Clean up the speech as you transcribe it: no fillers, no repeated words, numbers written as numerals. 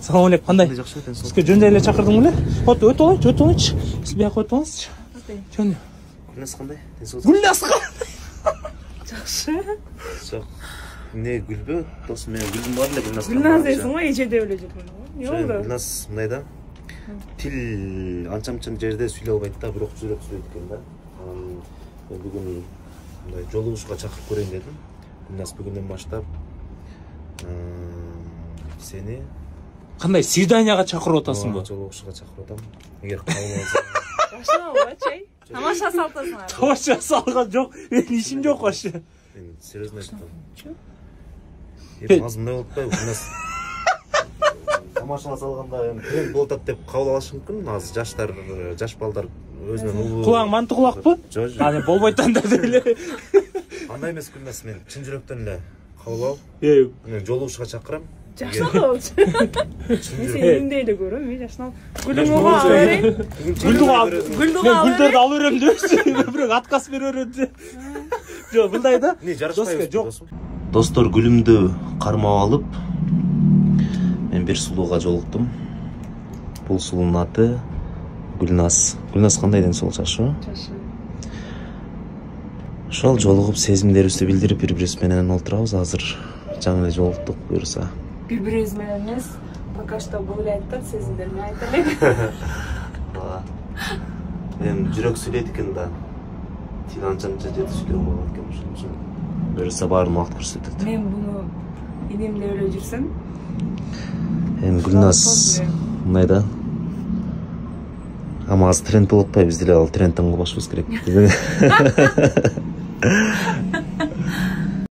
Салам алейкум, кандай? Сізге жөнді эле чакырдың беле? Өтүп алайынчы. Сіз бияка өтүп алыңызчы. Жөн. Гүлназ кандай? Гүлназ кандай? Жакшы. Жок. Не гүлбө? Досум, мен гүлүм бар эле Гүлназ. Гүлназ дейсиң го, эчеде эле жүргөн го. Эмне болду? Гүлназ мындай да. Тил анча-мынча жерде сүйлөй албайт да, бирок жүрөк сүйлөйт экен да. Мен бүгүн мындай жолугушууга чакырып көрөйүн дедим. Гүлназ бүгүндөн баштап сени Кандай свиданияга чакырып атасыңбы? Жолугушууга чакырып атам. Эгер кабыл алсаң. Жашынабы, чей? Тамаша салтасыңар. Тамаша салган жок. Менин ишим жок вообще. Мен серьезно айтам. Азыр мындай болуп атпайбы? Гүлназ тамашалаа салганда тренд болуп атат деп кабыл алышы мүмкүн. Азыр жаштар, жаш балдар өзүнөн улуу. Кулаң манты кулакпы? Жок. Аны болбойт анда деле. Андай эмес Гүлназ, мен чын жүрөктөн эле кабыл алып, мен жолугушууга чакырам. Жашынабы. Мен сени үйүмдө эле көрөм, мен жашынабы. Гүлдүңгө ала берейин. Гүлдүгө гүлдөрдү алып берем дебеши, бирок отказ берип берем деп. Жок, мындай да. Не, жарашпайбыз досум. Достор, гүлүмдү кармап алып, мен бир сулууга жолуктум. Бул сулуунун аты Гүлназ. Гүлназ кандай ден сол жашы? Жашы. Ошол жолугуп сезимдерибизди билдирип бири-бирибиз менен олтурабыз. Азыр жаңы эле жолуктук, буюрса. Бири-бирибиз менен эмес, пока что бул эле айтат, сезимдеримди айта элек. Мен жүрөк сүйлөйт экен да. Тил анча-мынча жерде сүйлөп алат экен ошон үчүн. Буюрса баарын убакыт көрсөтөт. Мен буну инемде эле жүрсөм. Эми Гүлназ мындай да. Ама азыр тренд болуп атпайбы, биз деле ал трендтен калбашыбыз керек.